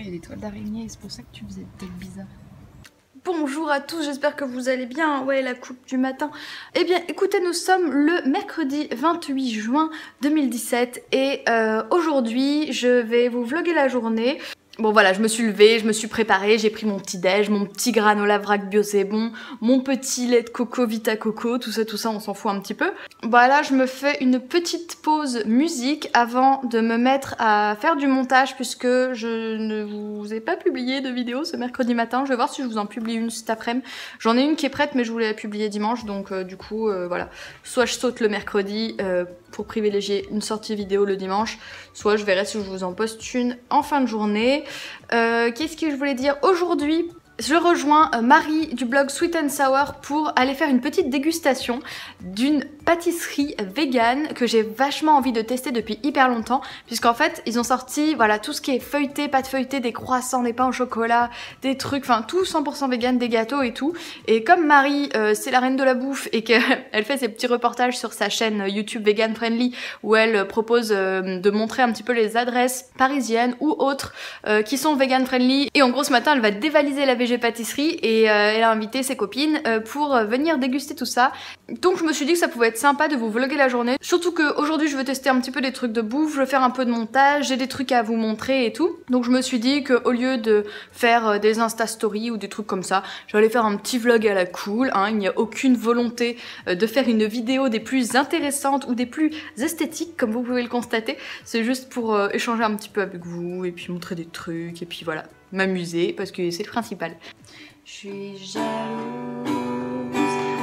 il y a des toiles d'araignée et c'est pour ça que tu faisais des têtes bizarres. Bonjour à tous, j'espère que vous allez bien. Ouais, la coupe du matin. Eh bien, écoutez, nous sommes le mercredi 28 juin 2017 et aujourd'hui, je vais vous vlogger la journée. Bon voilà, je me suis levée, je me suis préparée, j'ai pris mon petit déj, mon petit granola vrac bio c'est bon, mon petit lait de coco Vita Coco, tout ça on s'en fout un petit peu. Voilà, je me fais une petite pause musique avant de me mettre à faire du montage puisque je ne vous ai pas publié de vidéo ce mercredi matin. Je vais voir si je vous en publie une cet après-midi. J'en ai une qui est prête mais je voulais la publier dimanche donc du coup voilà. Soit je saute le mercredi pour privilégier une sortie vidéo le dimanche, soit je verrai si je vous en poste une en fin de journée. Qu'est-ce que je voulais dire aujourd'hui? Je rejoins Marie du blog Sweet and Sour pour aller faire une petite dégustation d'une pâtisserie vegan que j'ai vachement envie de tester depuis hyper longtemps puisqu'en fait ils ont sorti voilà tout ce qui est feuilleté, pâte feuilletée, des croissants, des pains au chocolat, des trucs, enfin tout 100% vegan, des gâteaux et tout. Et comme Marie c'est la reine de la bouffe et qu'elle fait ses petits reportages sur sa chaîne YouTube Vegan Friendly où elle propose de montrer un petit peu les adresses parisiennes ou autres qui sont vegan friendly, et en gros ce matin elle va dévaliser la pâtisserie et elle a invité ses copines pour venir déguster tout ça. Donc je me suis dit que ça pouvait être sympa de vous vlogger la journée, surtout qu'aujourd'hui je veux tester un petit peu des trucs de bouffe, je veux faire un peu de montage, j'ai des trucs à vous montrer et tout. Donc je me suis dit qu'au lieu de faire des Insta Stories ou des trucs comme ça, j'allais faire un petit vlog à la cool, hein. Il n'y a aucune volonté de faire une vidéo des plus intéressantes ou des plus esthétiques comme vous pouvez le constater, c'est juste pour échanger un petit peu avec vous et puis montrer des trucs et puis voilà, m'amuser parce que c'est le principal. Je suis jalouse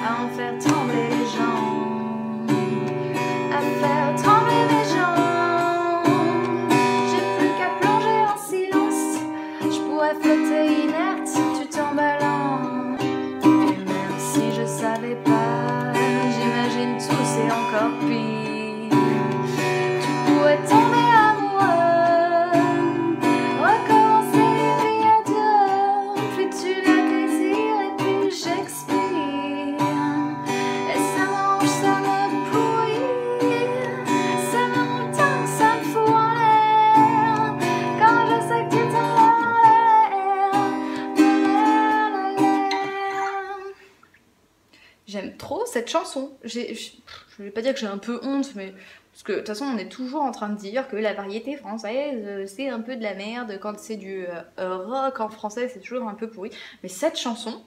à en faire trembler les gens, à faire trembler les gens. J'ai plus qu'à plonger en silence, je pourrais flotter inerte tout en ballant. Et même si je savais pas, j'imagine tout c'est encore pire. Tu pourrais tomber J'aime trop cette chanson. Je vais pas dire que j'ai un peu honte, mais parce que de toute façon on est toujours en train de dire que la variété française c'est un peu de la merde, quand c'est du rock en français c'est toujours un peu pourri. Mais cette chanson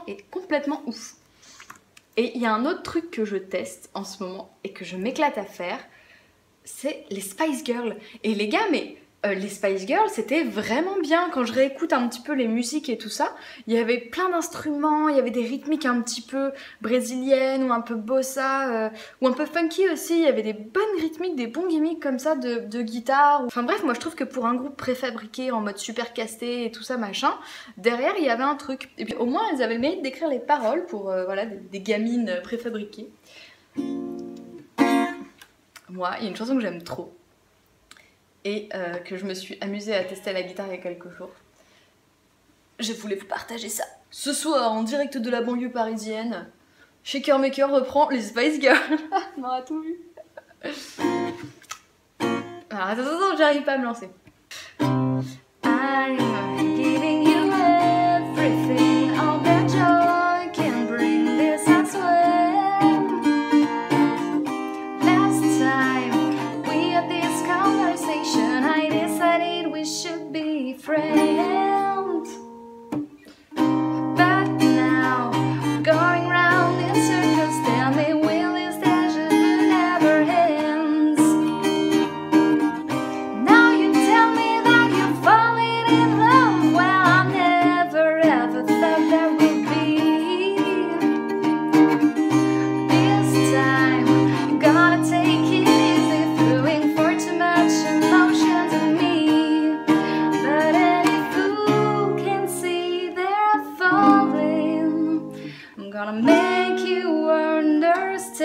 est complètement ouf. Et il y a un autre truc que je teste en ce moment et que je m'éclate à faire, c'est les Spice Girls. Et les gars, mais les Spice Girls, c'était vraiment bien. Quand je réécoute un petit peu les musiques et tout ça, il y avait plein d'instruments, il y avait des rythmiques un petit peu brésiliennes ou un peu bossa, ou un peu funky aussi. Il y avait des bonnes rythmiques, des bons gimmicks comme ça de guitare. Enfin bref, moi je trouve que pour un groupe préfabriqué en mode super casté et tout ça machin, derrière il y avait un truc. Et puis au moins elles avaient le mérite d'écrire les paroles pour voilà, des gamines préfabriquées. Moi, il y a une chanson que j'aime trop et que je me suis amusée à tester à la guitare il y a quelques jours. Je voulais vous partager ça. Ce soir, en direct de la banlieue parisienne, Shaker Maker reprend les Spice Girls. On aura tout vu. Alors attends, j'arrive pas à me lancer. I'm giving you everything, all that joy can bring this I swear. Last time we had this conversation, I decided we should be friends. But now, going round in circles, tell me will this deja vu never ends? Now you tell me that you're falling in love, well I never ever thought there would be. This time, gonna take it easy, throwing for too much emotion to me. But any fool can see they're falling, I'm gonna make you understand.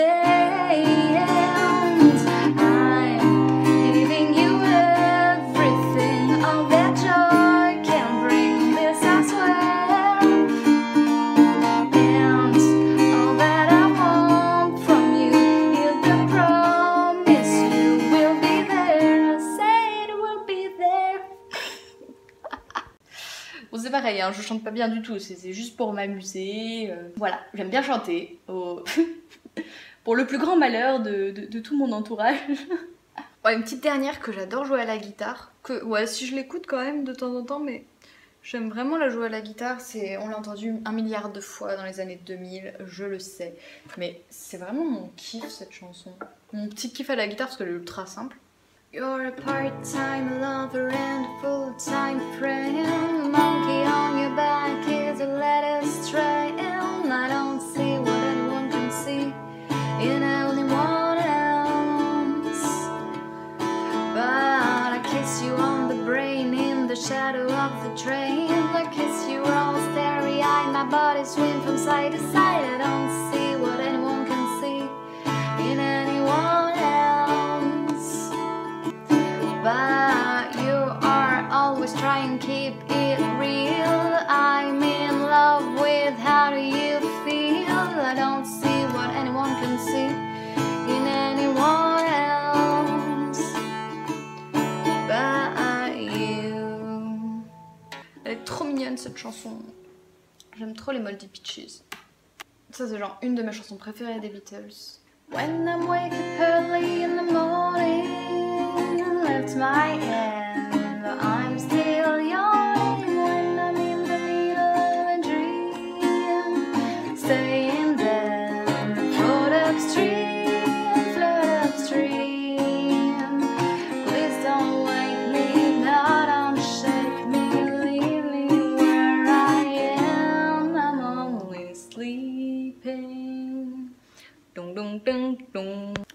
I'm giving you everything, all that joy can bring this I swear. And all that I want from you is the promise you will be there. I said we'll be there. hein, je chante pas bien du tout, c'est juste pour m'amuser. Voilà, j'aime bien chanter. Pour le plus grand malheur de tout mon entourage. Ouais, une petite dernière que j'adore jouer à la guitare. Que, ouais, si je l'écoute quand même de temps en temps, mais j'aime vraiment la jouer à la guitare. On l'a entendu 1 milliard de fois dans les années 2000, je le sais. Mais c'est vraiment mon kiff cette chanson. Mon petit kiff à la guitare parce qu'elle est ultra simple. You're a part-time lover and a full-time friend. Monkey on your back is a lettuce tray. And I don't see what anyone can see in anyone else. But I kiss you on the brain in the shadow of the train. I kiss you all starry-eyed, my body swing from side to side. I don't see what anyone can see in anyone else. But you are always trying to keep it real. I'm in love with how do you feel. I don't see what anyone can see in anyone else but you. Elle est trop mignonne cette chanson. J'aime trop les Moldy Peaches. Ça c'est genre une de mes chansons préférées des Beatles. When I'm waking early in the morning, left my hand, I'm still yawning. When I'm in the middle of a dream, staying there, float upstream, please don't wake me, now don't shake me, leave me where I am, I'm only sleeping.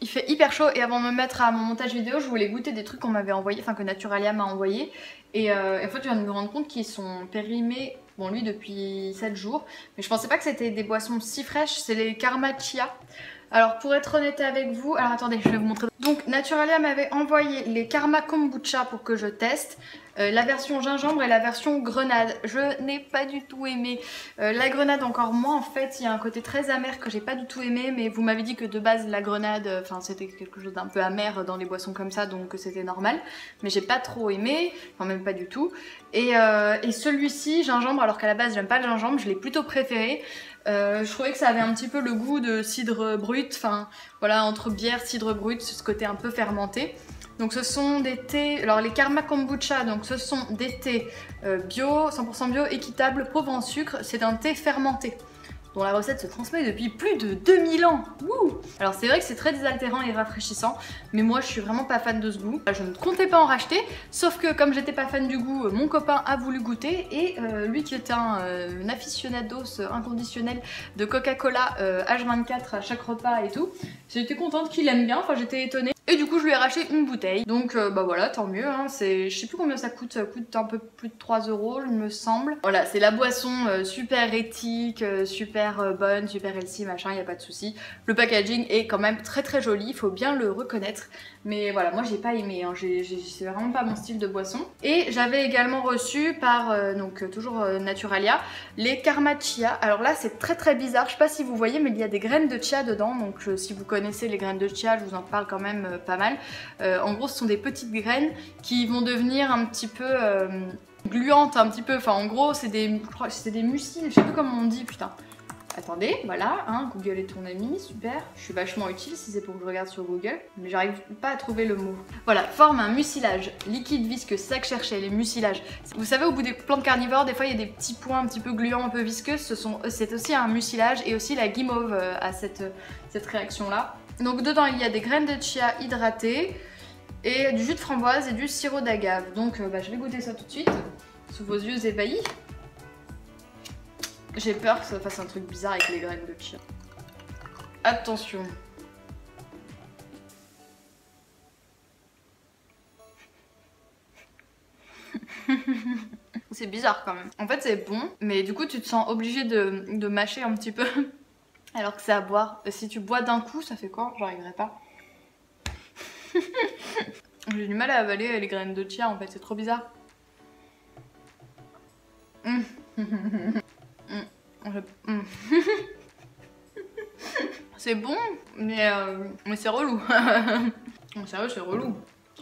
Il fait hyper chaud et avant de me mettre à mon montage vidéo, je voulais goûter des trucs qu'on m'avait envoyé, enfin que Naturalia m'a envoyé. Et en fait, je viens de me rendre compte qu'ils sont périmés, bon lui depuis 7 jours, mais je pensais pas que c'était des boissons si fraîches, c'est les Karma Chia. Alors pour être honnête avec vous, alors attendez, je vais vous montrer. Donc Naturalia m'avait envoyé les Karma Kombucha pour que je teste. La version gingembre et la version grenade. Je n'ai pas du tout aimé. La grenade encore moins, en fait, il y a un côté très amer que j'ai pas du tout aimé, mais vous m'avez dit que de base la grenade, enfin c'était quelque chose d'un peu amer dans les boissons comme ça, donc c'était normal. Mais j'ai pas trop aimé, enfin même pas du tout. Et celui-ci, gingembre, alors qu'à la base j'aime pas le gingembre, je l'ai plutôt préféré. Je trouvais que ça avait un petit peu le goût de cidre brut, enfin voilà, entre bière, cidre brut, ce côté un peu fermenté. Donc ce sont des thés, alors les Karma Kombucha, donc ce sont des thés bio, 100% bio, équitables, pauvres en sucre. C'est un thé fermenté dont la recette se transmet depuis plus de 2000 ans. Wouh! Alors c'est vrai que c'est très désaltérant et rafraîchissant, mais moi je suis vraiment pas fan de ce goût. Je ne comptais pas en racheter, sauf que comme j'étais pas fan du goût, mon copain a voulu goûter et lui qui était un aficionados inconditionnel de Coca-Cola H24 à chaque repas et tout, j'étais contente qu'il aime bien, enfin j'étais étonnée. Et du coup je lui ai racheté une bouteille, donc bah voilà, tant mieux, hein. Je sais plus combien ça coûte un peu plus de 3 €, il me semble. Voilà, c'est la boisson super éthique, super bonne, super healthy, machin, y a pas de souci. Le packaging est quand même très très joli, il faut bien le reconnaître. Mais voilà, moi j'ai pas aimé, hein. C'est vraiment pas mon style de boisson. Et j'avais également reçu par, donc toujours Naturalia, les Karma Chia. Alors là c'est très très bizarre, je sais pas si vous voyez, mais il y a des graines de chia dedans. Donc si vous connaissez les graines de chia, je vous en parle quand même pas mal. En gros ce sont des petites graines qui vont devenir un petit peu gluantes, un petit peu. Enfin en gros c'est des mucils, je sais plus comment on dit, putain. Attendez, voilà, hein, Google est ton ami, super. Je suis vachement utile si c'est pour que je regarde sur Google, mais j'arrive pas à trouver le mot. Voilà, forme un mucilage liquide visqueux, c'est ça que je cherchais, les mucilages. Vous savez, au bout des plantes carnivores, des fois il y a des petits points un petit peu gluants, un peu visqueux, c'est aussi un mucilage, et aussi la guimauve a cette réaction-là. Donc dedans il y a des graines de chia hydratées, et du jus de framboise et du sirop d'agave. Donc bah, je vais goûter ça tout de suite, sous vos yeux ébahis. J'ai peur que ça fasse un truc bizarre avec les graines de chia. Attention. C'est bizarre quand même. En fait c'est bon, mais du coup tu te sens obligé de mâcher un petit peu. Alors que c'est à boire. Si tu bois d'un coup, ça fait quoi? J'arriverai pas. J'ai du mal à avaler les graines de chia en fait, c'est trop bizarre. C'est bon, mais c'est relou. Sérieux, c'est relou.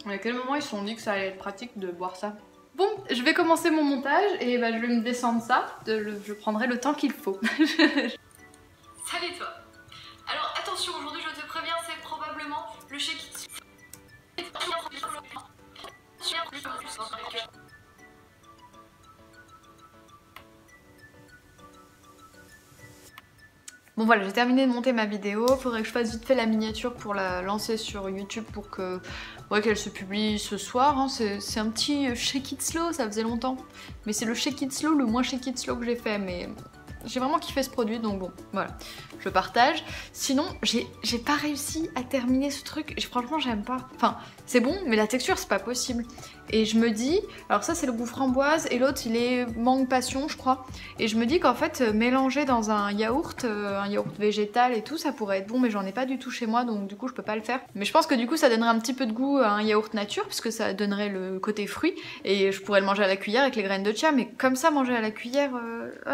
À quel moment ils se sont dit que ça allait être pratique de boire ça? Bon, je vais commencer mon montage et bah, je vais me descendre ça. Je prendrai le temps qu'il faut. Salut toi. Alors attention, aujourd'hui je te préviens, c'est probablement le shake. Bon voilà, j'ai terminé de monter ma vidéo, faudrait que je fasse vite fait la miniature pour la lancer sur YouTube pour que qu'elle se publie ce soir. Hein. C'est un petit shake it slow, ça faisait longtemps. Mais c'est le shake it slow, le moins shake it slow que j'ai fait, mais j'ai vraiment kiffé ce produit, donc bon, voilà, je partage. Sinon, j'ai pas réussi à terminer ce truc, franchement j'aime pas. Enfin, c'est bon, mais la texture c'est pas possible. Et je me dis, alors ça c'est le goût framboise et l'autre il est mangue passion je crois. Et je me dis qu'en fait mélanger dans un yaourt végétal et tout ça pourrait être bon, mais j'en ai pas du tout chez moi donc du coup je peux pas le faire. Mais je pense que du coup ça donnerait un petit peu de goût à un yaourt nature puisque ça donnerait le côté fruit et je pourrais le manger à la cuillère avec les graines de chia, mais comme ça manger à la cuillère,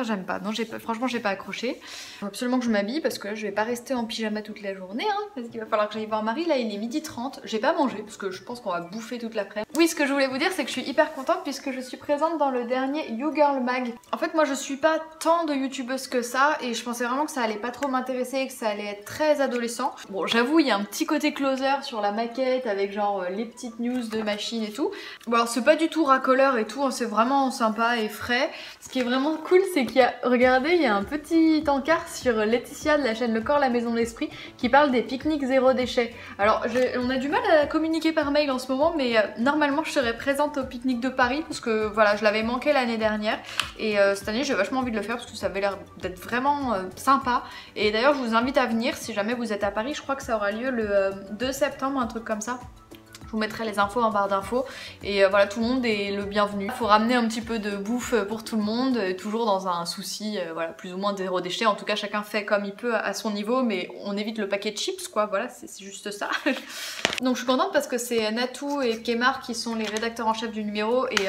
j'aime pas. Non, franchement j'ai pas accroché. Faut absolument que je m'habille parce que là je vais pas rester en pyjama toute la journée hein, parce qu'il va falloir que j'aille voir Marie. Là il est 12h30, j'ai pas mangé parce que je pense qu'on va bouffer toute l'après-midi. Oui, ce que je voulais vous dire c'est que je suis hyper contente puisque je suis présente dans le dernier You Girl Mag. En fait moi je suis pas tant de youtubeuse que ça et je pensais vraiment que ça allait pas trop m'intéresser et que ça allait être très adolescent. Bon j'avoue il y a un petit côté closer sur la maquette avec genre les petites news de machine et tout. Bon alors c'est pas du tout racoleur et tout, hein, c'est vraiment sympa et frais. Ce qui est vraiment cool c'est qu'il y a, regardez, il y a un petit encart sur Laetitia de la chaîne Le Corps, la Maison de l'Esprit qui parle des pique-niques zéro déchet. Alors on a du mal à communiquer par mail en ce moment mais normalement je serai présente au pique-nique de Paris parce que voilà je l'avais manqué l'année dernière et cette année j'ai vachement envie de le faire parce que ça avait l'air d'être vraiment sympa. Et d'ailleurs je vous invite à venir si jamais vous êtes à Paris, je crois que ça aura lieu le 2 septembre, un truc comme ça. Je vous mettrai les infos en barre d'infos et voilà, tout le monde est le bienvenu. Il faut ramener un petit peu de bouffe pour tout le monde, toujours dans un souci voilà, plus ou moins zéro déchet. En tout cas chacun fait comme il peut à son niveau, mais on évite le paquet de chips quoi, voilà, c'est juste ça. Donc je suis contente parce que c'est Natou et Kemar qui sont les rédacteurs en chef du numéro et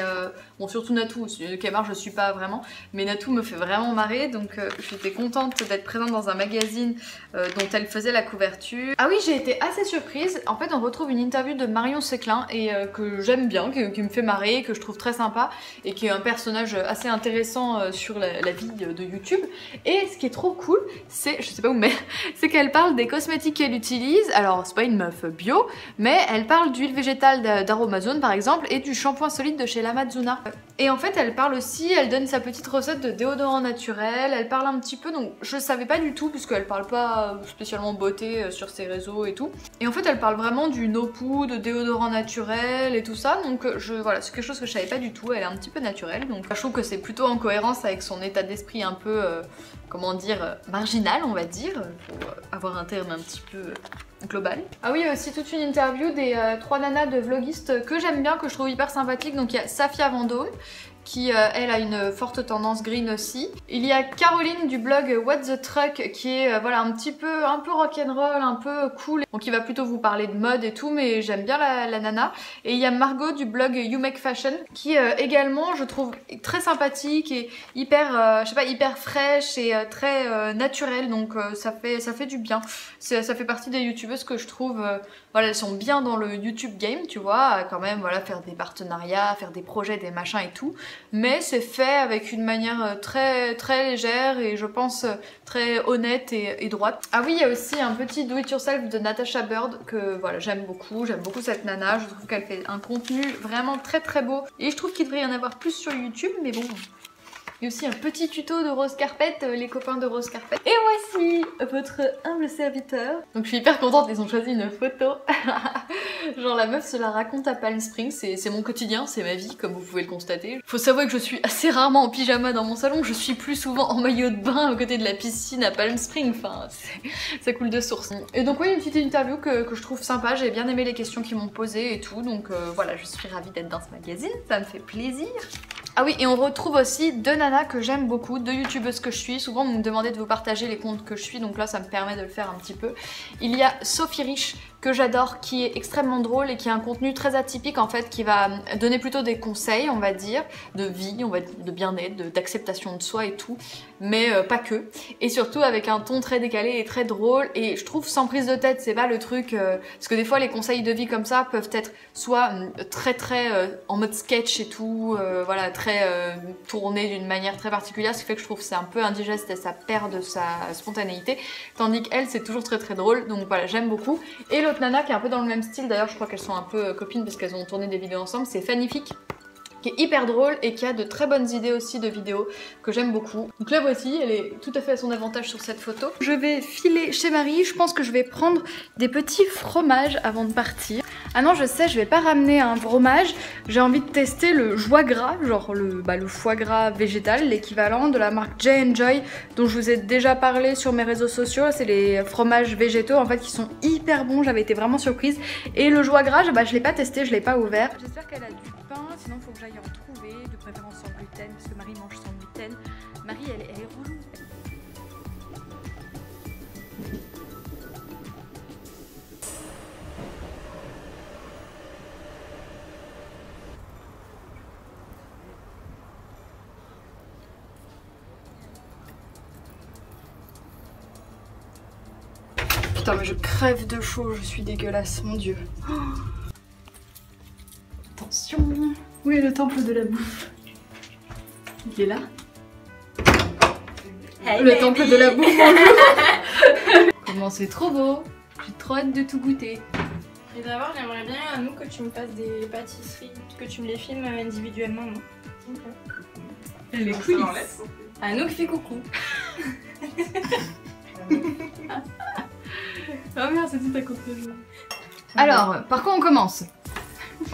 bon surtout Natou, Kemar je suis pas vraiment, mais Natou me fait vraiment marrer donc j'étais contente d'être présente dans un magazine dont elle faisait la couverture. Ah oui, j'ai été assez surprise, en fait on retrouve une interview de Marion Seclin et que j'aime bien, qui me fait marrer, que je trouve très sympa et qui est un personnage assez intéressant sur la vie de YouTube. Et ce qui est trop cool, c'est, je sais pas où mais c'est qu'elle parle des cosmétiques qu'elle utilise. Alors c'est pas une meuf bio, mais elle parle d'huile végétale d'Aromazone par exemple et du shampoing solide de chez Lamazuna. Et en fait elle parle aussi, elle donne sa petite recette de déodorant naturel, elle parle un petit peu, donc je savais pas du tout puisqu'elle parle pas spécialement beauté sur ses réseaux et tout. Et en fait elle parle vraiment du no-poo, de déodorant naturel et tout ça, donc voilà, c'est quelque chose que je savais pas du tout. Elle est un petit peu naturelle, donc je trouve que c'est plutôt en cohérence avec son état d'esprit un peu, comment dire, marginal on va dire, pour avoir un terme un petit peu global. Ah oui, il y a aussi toute une interview des 3 nanas de vlogistes que j'aime bien, que je trouve hyper sympathiques. Donc il y a Safia Vendôme qui elle a une forte tendance green aussi. Il y a Caroline du blog What the Truck qui est voilà un peu rock'n'roll, un peu cool, donc il va plutôt vous parler de mode et tout, mais j'aime bien la nana. Et il y a Margot du blog You Make Fashion qui également je trouve très sympathique et hyper je sais pas, hyper fraîche et très naturelle, donc ça fait du bien. Ça fait partie des youtubeuses que je trouve voilà, elles sont bien dans le YouTube game, tu vois, quand même voilà, faire des partenariats, faire des projets, des machins et tout, mais c'est fait avec une manière très légère et je pense très honnête et droite. Ah oui, il y a aussi un petit do it yourself de Natasha Bird que voilà, j'aime beaucoup cette nana, je trouve qu'elle fait un contenu vraiment très beau et je trouve qu'il devrait y en avoir plus sur YouTube, mais bon. Il y a aussi un petit tuto de Rose Carpet, les copains de Rose Carpet. Et voici votre humble serviteur. Donc je suis hyper contente, ils ont choisi une photo. Genre la meuf se la raconte à Palm Springs, c'est mon quotidien, c'est ma vie comme vous pouvez le constater. Faut savoir que je suis assez rarement en pyjama dans mon salon, je suis plus souvent en maillot de bain à côté de la piscine à Palm Springs, enfin ça coule de source. Et donc oui, une petite interview que je trouve sympa, j'ai bien aimé les questions qu'ils m'ont posées et tout, donc voilà, je suis ravie d'être dans ce magazine, ça me fait plaisir. Ah oui, et on retrouve aussi 2 nanas que j'aime beaucoup, 2 youtubeuses que je suis. Souvent vous me demandez de vous partager les comptes que je suis, donc là ça me permet de le faire un petit peu. Il y a Sophie Rich que j'adore, qui est extrêmement drôle et qui a un contenu très atypique en fait, qui va donner plutôt des conseils, on va dire, de vie, on va dire, de bien-être, d'acceptation de soi et tout, mais pas que. Et surtout avec un ton très décalé et très drôle, et je trouve sans prise de tête, c'est pas le truc, parce que des fois les conseils de vie comme ça peuvent être soit très en mode sketch et tout, voilà, très tourné d'une manière très particulière, ce qui fait que je trouve que c'est un peu indigeste et ça perd de sa spontanéité, tandis qu'elle c'est toujours très très drôle, donc voilà, j'aime beaucoup. Et l'autre nana qui est un peu dans le même style, d'ailleurs je crois qu'elles sont un peu copines parce qu'elles ont tourné des vidéos ensemble, c'est Fannyfic, qui est hyper drôle et qui a de très bonnes idées aussi de vidéos que j'aime beaucoup. Donc la voici, elle est tout à fait à son avantage sur cette photo. Je vais filer chez Marie, je pense que je vais prendre des petits fromages avant de partir. Ah non, je sais, je vais pas ramener un fromage, j'ai envie de tester le joie gras, genre le foie gras végétal, l'équivalent de la marque J&Joy dont je vous ai déjà parlé sur mes réseaux sociaux. C'est les fromages végétaux en fait qui sont hyper bons, j'avais été vraiment surprise. Et le joie gras, bah, je l'ai pas testé, je l'ai pas ouvert. J'espère qu'elle a du pain, sinon faut que j'aille en trouver, de préférence sans gluten, parce que Marie mange sans gluten. Marie, elle est relou. Putain mais je crève de chaud, je suis dégueulasse, mon dieu. Oh. Attention. Où est le temple de la bouffe? Il est là. Hey, le temple de la bouffe. Comment c'est trop beau. J'ai trop hâte de tout goûter. Et d'abord j'aimerais bien à nous que tu me fasses des pâtisseries, que tu me les filmes individuellement, non? Okay. Les coulisses. Anouk fait coucou. Oh merde, c'est tout à contre-jour. Alors, par quoi on commence?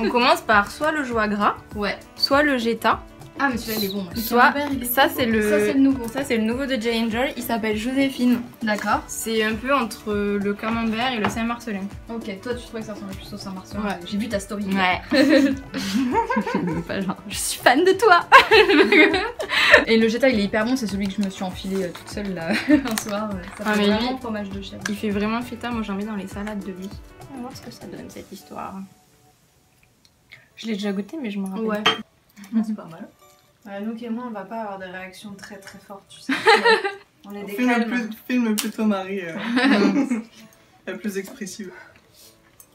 On commence par soit le joie gras, ouais, soit le Jetta. Ah mais celui-là il est bon. Soit ça c'est le nouveau. Ça c'est le nouveau de J&Joy, il s'appelle Joséphine. D'accord. C'est un peu entre le camembert et le Saint-Marcelin. Ok, toi tu trouvais que ça ressemblait plus au Saint-Marcelin. Ouais. J'ai vu ta story. Ouais. Pas genre, je suis fan de toi. Et le Jetta il est hyper bon, c'est celui que je me suis enfilé toute seule là un soir. Ça fait vraiment fromage de chèvre. Il fait vraiment feta, moi j'en mets dans les salades de lui. On va voir ce que ça donne cette histoire. Je l'ai déjà goûté mais je me rappelle. Ouais. C'est pas mal. Anouk et moi on va pas avoir des réactions très très fortes, tu sais. On est des Filme plutôt Marie, la plus expressive.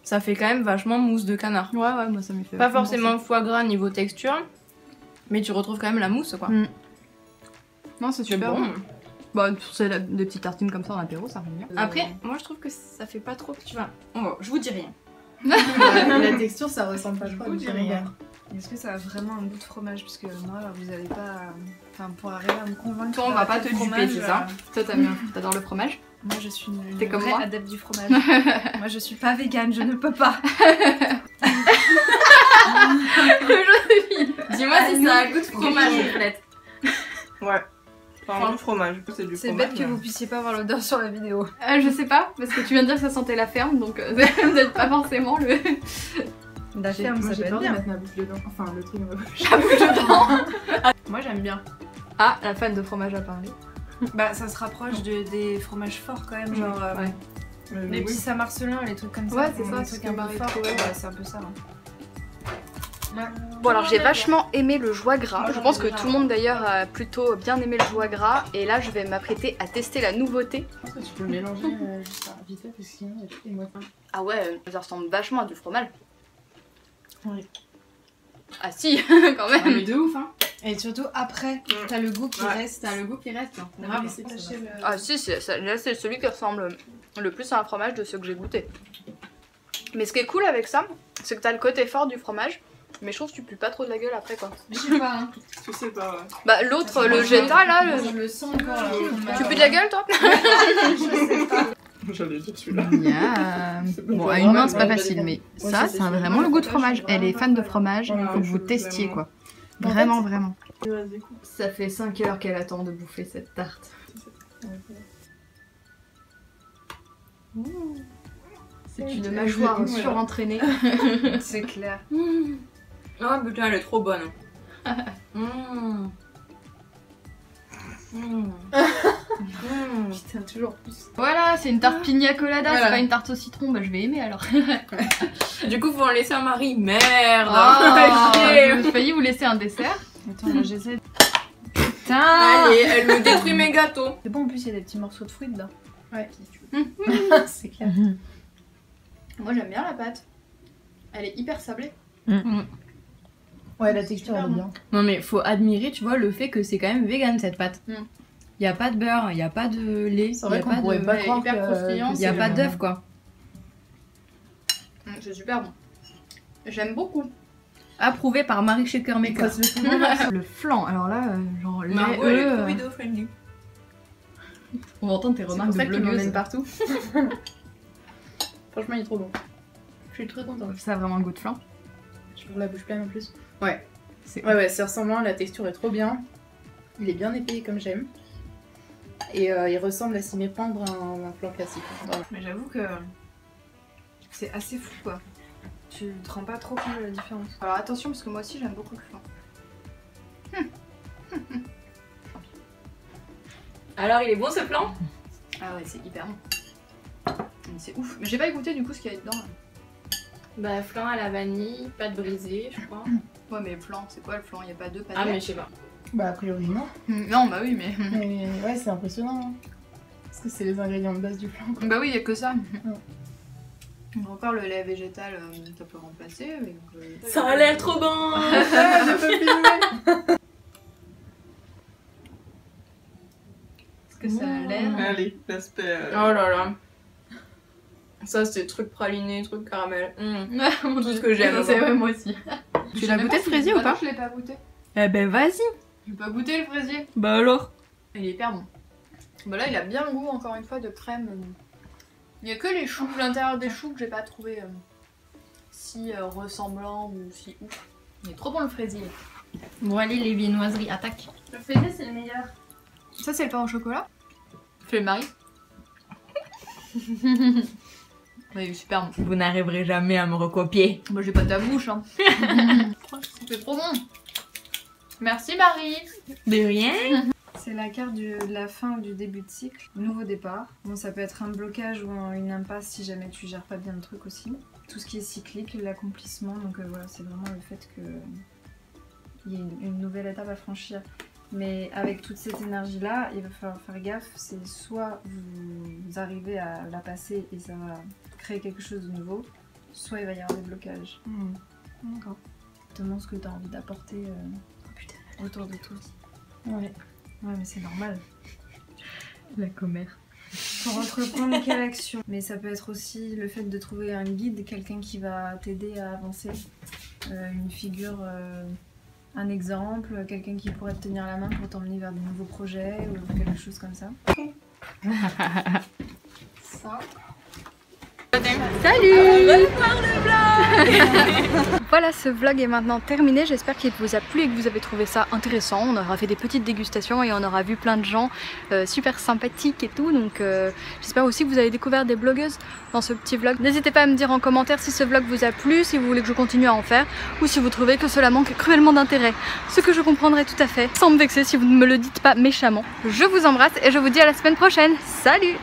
Ça fait quand même vachement mousse de canard. Ouais ouais, moi ça me fait pas forcément foie gras niveau texture, mais tu retrouves quand même la mousse quoi. Non c'est super bon. Bah c'est des petites tartines comme ça en apéro, ça rend bien. Après, moi je trouve que ça fait pas trop, tu vois. Oh, je vous dis rien. La texture ça ressemble pas trop. Je vous dis rien. Est-ce que ça a vraiment un goût de fromage? Parce que moi vous allez pas... Enfin pour arriver à me convaincre... Toi on va pas te duper, c'est ça? Toi t'adores le fromage? Moi je suis une T'es comme vraie moi adepte du fromage. Moi je suis pas végane, je ne peux pas. Dis-moi si ça a un goût de fromage en fait. Ouais. Enfin, du fromage, c'est du fromage. C'est bête que vous puissiez pas voir l'odeur sur la vidéo. Je sais pas, parce que tu viens de dire que ça sentait la ferme, donc peut-être pas forcément le... La ferme, ça peut être bien. mettre ma bouche dedans. Enfin, le truc dans ma bouche. La bouche dedans. Moi j'aime bien. Ah, la fan de fromage a parlé. Bah ça se rapproche des fromages forts quand même, genre les petits Saint-Marcelin, les trucs comme ça. Ouais, c'est ça, les trucs un peu forts. Ouais, c'est un peu ça. Ouais. Bon alors j'ai vachement aimé le joie gras, je pense que tout le monde d'ailleurs a plutôt bien aimé le joie gras et là je vais m'apprêter à tester la nouveauté. Je pense que tu peux le mélanger juste vite fait parce que sinon il y a toutes les moitiés. Ah ouais, ça ressemble vachement à du fromage. Oui. Ah si, quand même. Ah, mais de ouf hein. Et surtout après, t'as le goût qui reste. T'as le goût qui reste. Hein. Grave. Ah si, là c'est celui qui ressemble le plus à un fromage de ceux que j'ai goûté. Mais ce qui est cool avec ça, c'est que t'as le côté fort du fromage, mais je trouve que tu pues pas trop de la gueule après quoi. Je sais pas, hein. Je sais pas, ouais. Bah l'autre, le Jetta là, Je le sens encore. tu pues de la gueule toi? Je sais pas. J'allais dire celui-là. Bon, à une main c'est pas facile, mais ça, ça a vraiment le goût de fromage. Elle est fan de fromage, il faut que vous testiez quoi. Vraiment, vraiment. Ça fait 5 heures qu'elle attend de bouffer cette tarte. C'est une mâchoire surentraînée. C'est clair. Oh putain, elle est trop bonne. Putain, toujours plus. Voilà, c'est une tarte pina colada, Voilà. c'est pas une tarte au citron, bah je vais aimer alors. Du coup, faut en laisser à Marie. Merde. Oh, Chier. j'ai failli vous laisser un dessert. Attends, moi j'essaie. Putain. Allez, elle me détruit mes gâteaux. C'est bon, en plus, il y a des petits morceaux de fruits dedans. Ouais. C'est clair. Moi j'aime bien la pâte. Elle est hyper sablée. Ouais, la texture elle est bien. Non mais faut admirer, tu vois, le fait que c'est quand même vegan cette pâte. Mm. Y a pas de beurre, y a pas de lait, C'est y vrai a qu'on pas pourrait de... pas ouais, croire hyper croustillant, Y a pas d'œuf quoi. C'est super bon. J'aime beaucoup. Approuvé par Marie Shaker Maker. Le flan, alors là, genre Margot, elle est trop vidéo friendly. on va entendre tes C'est remarques pour ça de qu'il m'emmène blogueuse. partout. Franchement, il est trop bon. Je suis très contente. Ça a vraiment le goût de flan. Je trouve la bouche pleine en plus. Ouais, Ouais, c'est ressemblant, la texture est trop bien. Il est bien épais comme j'aime. Et il ressemble à s'y méprendre un flan classique. Voilà. Mais j'avoue que c'est assez fou quoi. Tu te rends pas trop compte de la différence. Alors attention parce que moi aussi j'aime beaucoup le flan. Alors il est bon ce flan? Ah ouais, c'est hyper bon. C'est ouf. Mais j'ai pas goûté du coup ce qu'il y a dedans. Là. Bah flan à la vanille, pâte brisée je crois. Ouais, mais flan, c'est quoi le flan? Il y a pas deux pâtes. Ah mais je sais pas. Bah, a priori, non. Non, bah oui, mais. Mais ouais, c'est impressionnant. Hein. Parce que c'est les ingrédients de base du flan. Quoi. Bah oui, il y a que ça. Ouais. Encore le lait végétal, ça peut remplacer. Mais Ça a l'air trop bon. Est-ce que ça a l'air? Allez, l'aspect. Oh là là. Ça c'est truc praliné, truc caramel. Tout ce que j'aime, C'est moi. ouais, moi aussi. Tu l'as goûté le fraisier ou pas? Je l'ai pas goûté. Eh ben vas-y. J'ai pas goûté le fraisier. Bah alors. Il est hyper bon. Bah là, il a bien le goût, encore une fois, de crème. Il y a que les choux, l'intérieur des choux que j'ai pas trouvé si ressemblant ou si ouf. Il est trop bon le fraisier. Bon allez les viennoiseries, attaque. Le fraisier, c'est le meilleur. Ça, c'est le pain au chocolat. Fais le mari. Ouais, il est super bon. Vous n'arriverez jamais à me recopier. Moi, j'ai pas ta bouche, hein. C'est trop bon. Merci, Marie. De rien. C'est la carte de la fin ou du début de cycle, nouveau départ. Bon, ça peut être un blocage ou une impasse si jamais tu gères pas bien le truc aussi. Tout ce qui est cyclique, l'accomplissement, donc voilà, c'est vraiment le fait que il y a une nouvelle étape à franchir. Mais avec toute cette énergie-là, il va falloir faire gaffe, c'est soit vous arrivez à la passer et ça va créer quelque chose de nouveau, soit il va y avoir des blocages. D'accord. Demande ce que tu as envie d'apporter autour de tout. Ouais. Ouais, mais c'est normal. La commère. Pour entreprendre quelle action? Mais ça peut être aussi le fait de trouver un guide, quelqu'un qui va t'aider à avancer. Une figure, un exemple, quelqu'un qui pourrait te tenir la main pour t'emmener vers de nouveaux projets ou quelque chose comme ça. Ça. Salut. Voilà, ce vlog est maintenant terminé. J'espère qu'il vous a plu et que vous avez trouvé ça intéressant. On aura fait des petites dégustations et on aura vu plein de gens super sympathiques et tout. Donc j'espère aussi que vous avez découvert des blogueuses dans ce petit vlog. N'hésitez pas à me dire en commentaire si ce vlog vous a plu, si vous voulez que je continue à en faire ou si vous trouvez que cela manque cruellement d'intérêt. Ce que je comprendrai tout à fait, sans me vexer si vous ne me le dites pas méchamment. Je vous embrasse et je vous dis à la semaine prochaine. Salut!